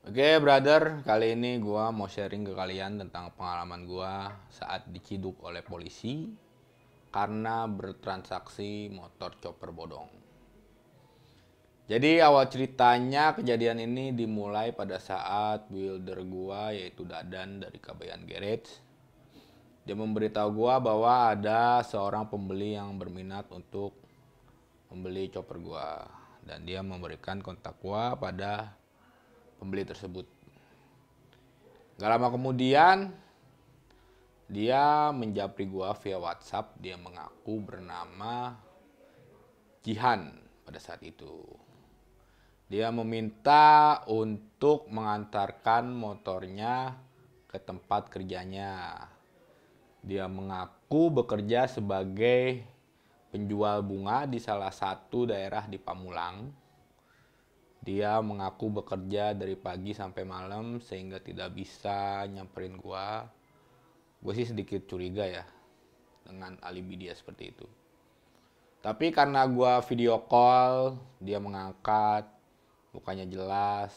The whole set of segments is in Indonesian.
Oke, brother, kali ini gua mau sharing ke kalian tentang pengalaman gua saat diciduk oleh polisi karena bertransaksi motor chopper bodong. Jadi awal ceritanya kejadian ini dimulai pada saat builder gua yaitu Dadan dari Kabayan Garage. Dia memberitahu gua bahwa ada seorang pembeli yang berminat untuk membeli chopper gua dan dia memberikan kontak gua pada pembeli tersebut. Gak lama kemudian dia menjapri gua via WhatsApp. Dia mengaku bernama Jihan pada saat itu. Dia meminta untuk mengantarkan motornya ke tempat kerjanya. Dia mengaku bekerja sebagai penjual bunga di salah satu daerah di Pamulang. Dia mengaku bekerja dari pagi sampai malam sehingga tidak bisa nyamperin gua. Gue sih sedikit curiga ya dengan alibi dia seperti itu. Tapi karena gue video call, dia mengangkat, mukanya jelas,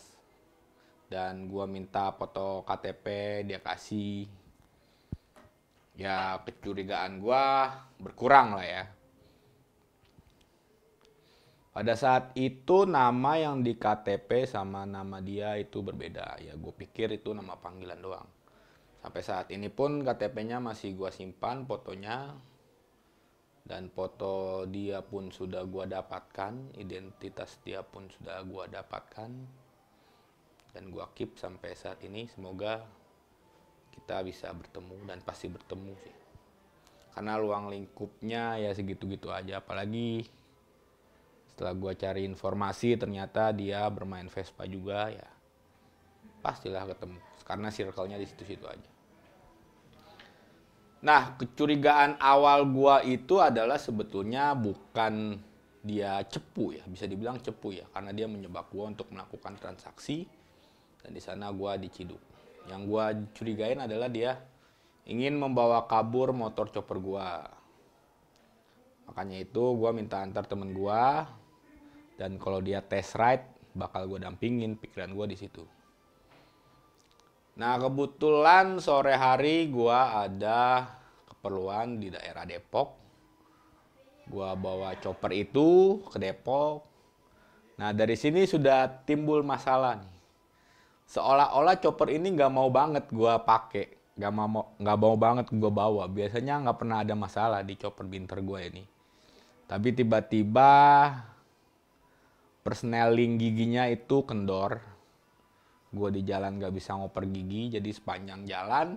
dan gue minta foto KTP, dia kasih. Ya kecurigaan gue berkurang lah ya. Pada saat itu nama yang di KTP sama nama dia itu berbeda. Ya gue pikir itu nama panggilan doang. Sampai saat ini pun KTP-nya masih gue simpan fotonya. Dan foto dia pun sudah gua dapatkan, identitas dia pun sudah gua dapatkan, dan gua keep sampai saat ini. Semoga kita bisa bertemu, dan pasti bertemu sih, karena luang lingkupnya ya segitu-gitu aja. Apalagi setelah gua cari informasi ternyata dia bermain Vespa juga, ya pastilah ketemu karena circle-nya di situ-situ aja. Nah, kecurigaan awal gua itu adalah sebetulnya bukan dia cepu ya, bisa dibilang cepu ya, karena dia menyebab gua untuk melakukan transaksi dan di sana gua diciduk. Yang gua curigain adalah dia ingin membawa kabur motor chopper gua. Makanya itu gua minta antar temen gua, dan kalau dia test ride bakal gua dampingin, pikiran gua di situ. Nah, kebetulan sore hari gua ada keperluan di daerah Depok. Gua bawa chopper itu ke Depok. Nah, dari sini sudah timbul masalah nih. Seolah-olah chopper ini nggak mau banget gua pakai, nggak mau banget gua bawa. Biasanya nggak pernah ada masalah di chopper binter gua ini. Tapi tiba-tiba persneling giginya itu kendor. Gue di jalan gak bisa ngoper gigi, jadi sepanjang jalan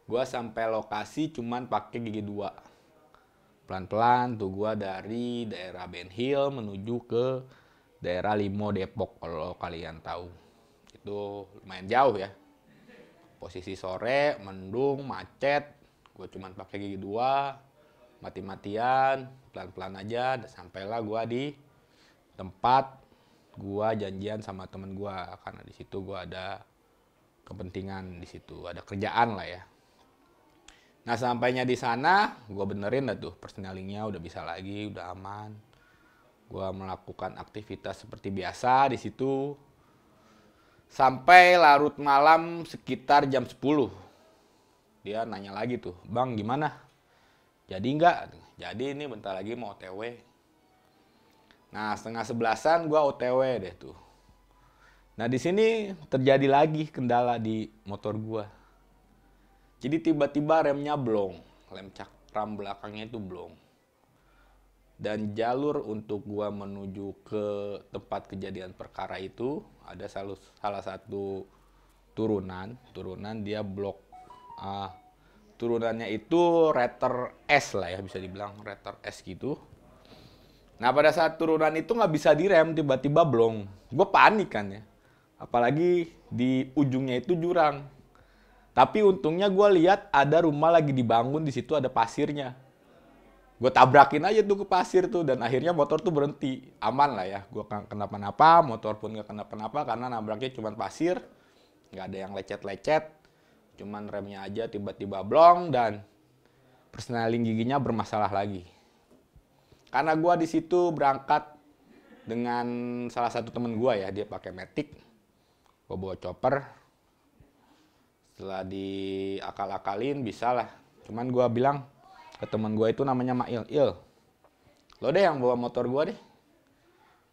gue sampai lokasi cuman pakai gigi dua. Pelan-pelan tuh gue dari daerah Ben Hill menuju ke daerah Limo Depok, kalau kalian tahu. Itu lumayan jauh ya. Posisi sore, mendung, macet. Gue cuman pakai gigi dua, mati-matian, pelan-pelan aja. Sampailah gue di tempat gua janjian sama temen gua, karena di situ gua ada kepentingan, di situ ada kerjaan lah ya. Nah, sampainya di sana gua benerin dah tuh persnelingnya, udah bisa lagi, udah aman. Gua melakukan aktivitas seperti biasa di situ sampai larut malam sekitar jam 10. Dia nanya lagi tuh, "Bang, gimana? Jadi nggak?" "Jadi, ini bentar lagi mau OTW." Nah, setengah sebelasan gua OTW deh tuh. Nah, di sini terjadi lagi kendala di motor gua. Jadi tiba-tiba remnya blong, lem cakram belakangnya itu blong. Dan jalur untuk gua menuju ke tempat kejadian perkara itu ada salah satu turunan dia blok. Turunannya itu rater S lah ya, bisa dibilang rater S gitu. Nah, pada saat turunan itu nggak bisa direm, tiba-tiba blong. Gue panik kan ya. Apalagi di ujungnya itu jurang. Tapi untungnya gue lihat ada rumah lagi dibangun, di situ ada pasirnya. Gue tabrakin aja tuh ke pasir tuh, dan akhirnya motor tuh berhenti. Aman lah ya, gue kenapa-napa, motor pun gak kenapa-napa karena nabraknya cuma pasir. Nggak ada yang lecet-lecet. Cuman remnya aja tiba-tiba blong dan persneling giginya bermasalah lagi. Karena gue di situ berangkat dengan salah satu temen gue ya, dia pakai Matic. Gue bawa chopper. Setelah diakal-akalin bisa lah. Cuman gue bilang ke teman gue itu namanya Mail, lo deh yang bawa motor gue deh.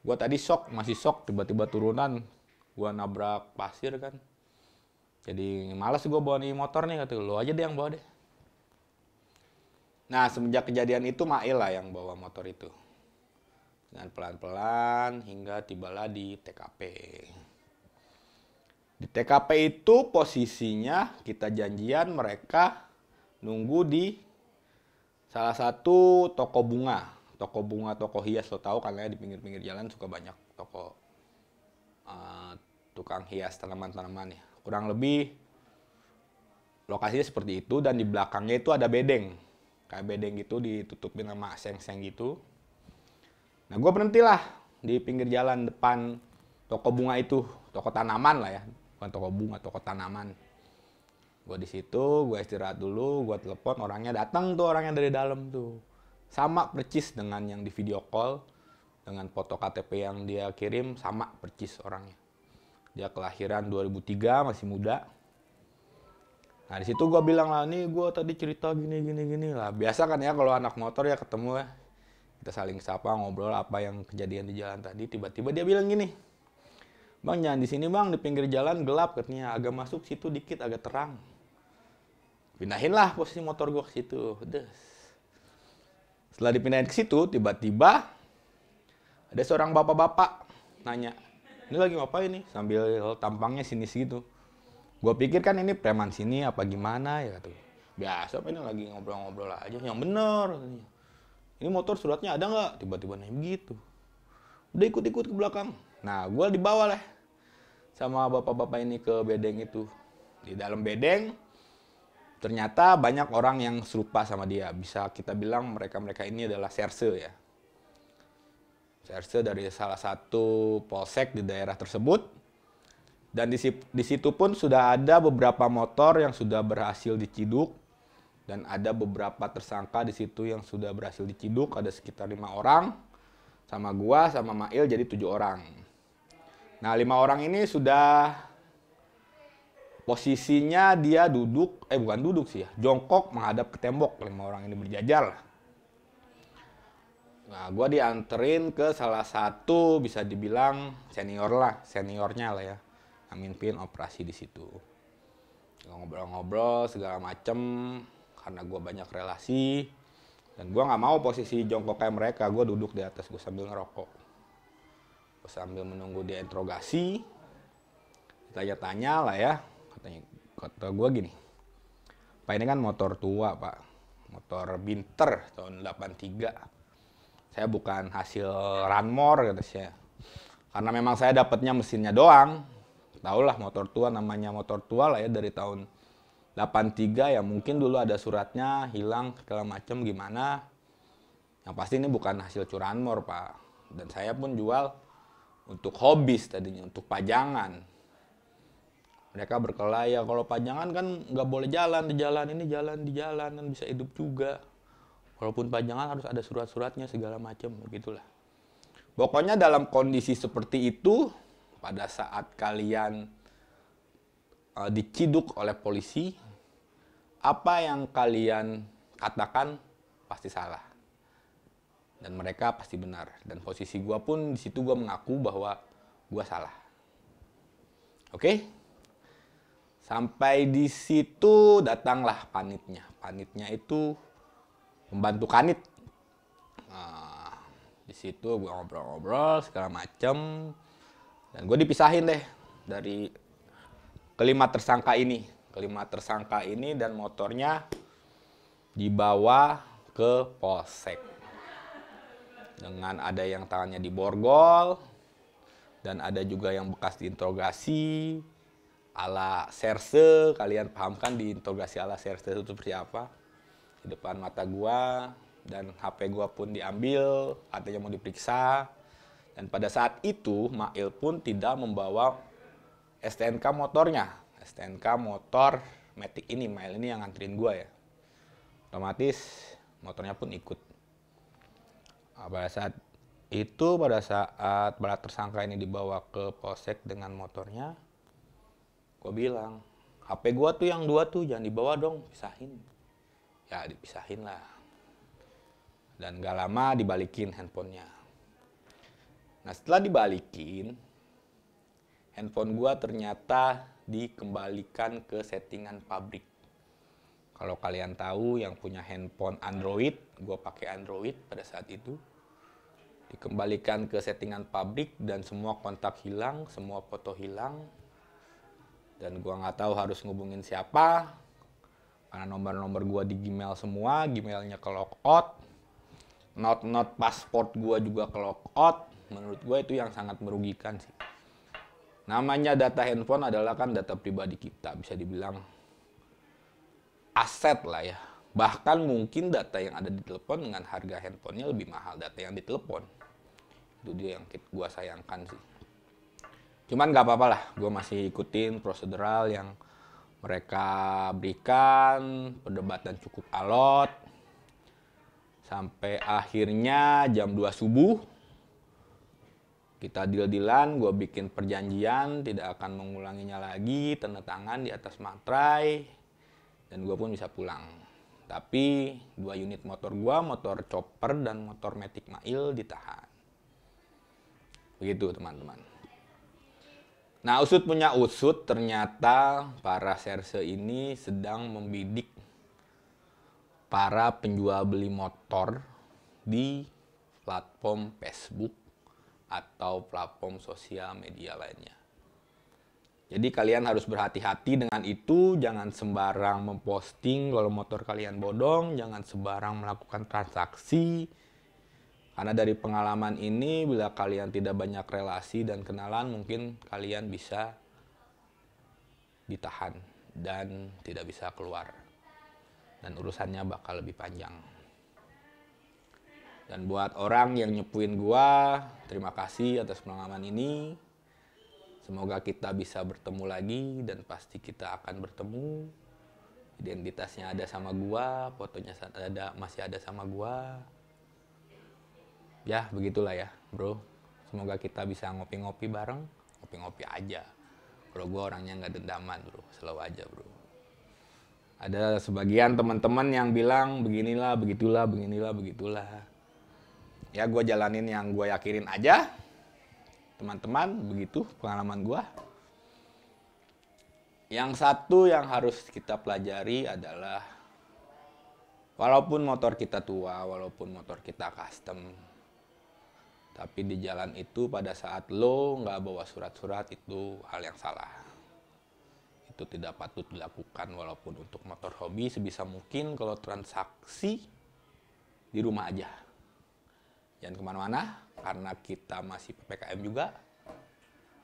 Gue tadi masih shock, tiba-tiba turunan gue nabrak pasir kan. Jadi males gue bawa nih motor nih, kata lo aja deh yang bawa deh. Nah semenjak kejadian itu Mail lah yang bawa motor itu. Dengan pelan-pelan hingga tibalah di TKP. Di TKP itu posisinya kita janjian mereka nunggu di salah satu toko bunga, toko hias. Lo tahu kan ya, di pinggir-pinggir jalan suka banyak toko tukang hias tanaman-tanaman ya. Kurang lebih lokasinya seperti itu, dan di belakangnya itu ada bedeng. Kayak bedeng gitu ditutupin sama seng-seng gitu. Nah gue berhentilah di pinggir jalan depan toko bunga itu, toko tanaman lah ya, bukan toko bunga, toko tanaman. Gue di situ, gue istirahat dulu, gue telepon, orangnya datang tuh, orangnya dari dalam tuh. Sama percis dengan yang di video call, dengan foto KTP yang dia kirim, sama percis orangnya. Dia kelahiran 2003, masih muda. Nah di situ gue bilang lah, nih gue tadi cerita gini lah. Biasa kan ya kalau anak motor ya ketemu ya, kita saling sapa, ngobrol apa yang kejadian di jalan tadi. Tiba-tiba dia bilang gini, bang jangan di sini bang, di pinggir jalan gelap katanya, agak masuk situ dikit agak terang. Pindahin lah posisi motor gue ke situ. Setelah dipindahin ke situ, tiba-tiba ada seorang bapak-bapak nanya, ini lagi ngapain nih? Sambil tampangnya sinis gitu. Gue pikir kan ini preman sini apa gimana ya, kata. Biasa ini lagi ngobrol-ngobrol aja. Yang bener katanya. Ini motor suratnya ada nggak? Tiba-tiba nanya begitu. Udah ikut-ikut ke belakang. Nah gue dibawa lah sama bapak-bapak ini ke bedeng itu. Di dalam bedeng ternyata banyak orang yang serupa sama dia. Bisa kita bilang mereka-mereka ini adalah serse ya. Serse dari salah satu polsek di daerah tersebut. Dan di situ pun sudah ada beberapa motor yang sudah berhasil diciduk. Dan ada beberapa tersangka di situ yang sudah berhasil diciduk. Ada sekitar 5 orang. Sama gua, sama Mail jadi 7 orang. Nah 5 orang ini sudah posisinya dia duduk, bukan duduk sih ya, jongkok menghadap ke tembok. 5 orang ini berjajar. Nah gua dianterin ke salah satu bisa dibilang seniornya lah ya. Mimpin operasi di situ. Ngobrol-ngobrol segala macem karena gue banyak relasi dan gue nggak mau posisi jongkok kayak mereka. Gue duduk di atas, gue sambil ngerokok, gue sambil menunggu dia interogasi, tanya-tanya lah ya. Kata gue gini, pak ini kan motor tua pak, motor Binter tahun 83. Saya bukan hasil Ranmor kata saya, karena memang saya dapatnya mesinnya doang. Tahulah motor tua, namanya motor tua lah ya, dari tahun 83 ya, mungkin dulu ada suratnya hilang segala macam gimana. Yang pasti ini bukan hasil curanmor pak. Dan saya pun jual untuk hobis tadinya, untuk pajangan. Mereka berkelahi ya, kalau pajangan kan nggak boleh jalan di jalan ini, jalan di jalan kan bisa hidup juga. Walaupun pajangan harus ada surat-suratnya segala macam begitulah. Pokoknya dalam kondisi seperti itu, pada saat kalian diciduk oleh polisi, apa yang kalian katakan pasti salah. Dan mereka pasti benar. Dan posisi gue pun di situ gue mengaku bahwa gue salah. Oke? Sampai di situ datanglah panitnya. Panitnya itu pembantu kanit. Nah, di situ gue ngobrol-ngobrol segala macem. Dan gue dipisahin deh dari kelima tersangka ini dan motornya dibawa ke polsek. Dengan ada yang tangannya diborgol dan ada juga yang bekas diinterogasi ala serse. Kalian paham kan diinterogasi ala serse itu seperti apa? Di depan mata gua, dan HP gua pun diambil, katanya mau diperiksa. Dan pada saat itu Mail pun tidak membawa STNK motornya. STNK motor Matic ini, Mail ini yang nganterin gua ya. Otomatis motornya pun ikut. Nah, pada saat para tersangka ini dibawa ke polsek dengan motornya, Gue bilang, HP gue tuh yang 2 tuh jangan dibawa dong, pisahin. Ya dipisahin lah. Dan gak lama dibalikin handphonenya. Nah setelah dibalikin, handphone gue ternyata dikembalikan ke settingan pabrik. Kalau kalian tahu yang punya handphone Android, gue pakai Android pada saat itu. Dikembalikan ke settingan pabrik dan semua kontak hilang, semua foto hilang. Dan gue nggak tahu harus ngubungin siapa. Karena nomor-nomor gue di Gmail semua, Gmailnya ke logout. Not pasport gue juga ke logout. Menurut gue itu yang sangat merugikan sih. Namanya data handphone adalah kan data pribadi kita, bisa dibilang aset lah ya. Bahkan mungkin data yang ada di telepon dengan harga handphonenya lebih mahal data yang di telepon. Itu dia yang gue sayangkan sih. Cuman gak apa-apa lah, gue masih ikutin prosedural yang mereka berikan, perdebatan cukup alot. Sampai akhirnya jam 2 subuh, kita deal-dealan, gue bikin perjanjian, tidak akan mengulanginya lagi, tanda tangan di atas materai, dan gue pun bisa pulang. Tapi 2 unit motor gue, motor chopper dan motor Matic Mail ditahan. Begitu teman-teman. Nah usut punya usut, ternyata para serse ini sedang membidik para penjual beli motor di platform Facebook atau platform sosial media lainnya. Jadi kalian harus berhati-hati dengan itu, jangan sembarang memposting kalau motor kalian bodong, jangan sembarang melakukan transaksi. Karena dari pengalaman ini, bila kalian tidak banyak relasi dan kenalan, mungkin kalian bisa ditahan dan tidak bisa keluar. Dan urusannya bakal lebih panjang. Dan buat orang yang nyepuin gua, terima kasih atas pengalaman ini. Semoga kita bisa bertemu lagi dan pasti kita akan bertemu. Identitasnya ada sama gua, fotonya masih ada sama gua. Ya begitulah ya bro. Semoga kita bisa ngopi-ngopi bareng. Ngopi-ngopi aja. Kalau gue orangnya nggak dendaman bro. Selalu aja bro. Ada sebagian teman-teman yang bilang beginilah, begitulah, beginilah, begitulah. Ya gue jalanin yang gue yakinin aja. Teman-teman begitu pengalaman gue. Yang satu yang harus kita pelajari adalah walaupun motor kita tua, walaupun motor kita custom, tapi di jalan itu pada saat lo nggak bawa surat-surat itu hal yang salah. Itu tidak patut dilakukan walaupun untuk motor hobi sebisa mungkin kalau transaksi di rumah aja. Jangan kemana-mana karena kita masih PPKM juga.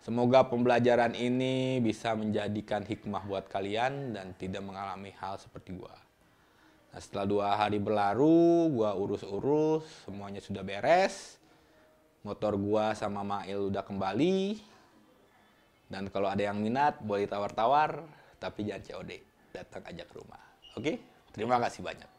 Semoga pembelajaran ini bisa menjadikan hikmah buat kalian dan tidak mengalami hal seperti gua. Nah, setelah 2 hari berlalu, gua urus-urus, semuanya sudah beres. Motor gua sama Mail udah kembali. Dan kalau ada yang minat boleh tawar-tawar, tapi jangan COD. Datang aja ke rumah. Oke? Terima kasih banyak.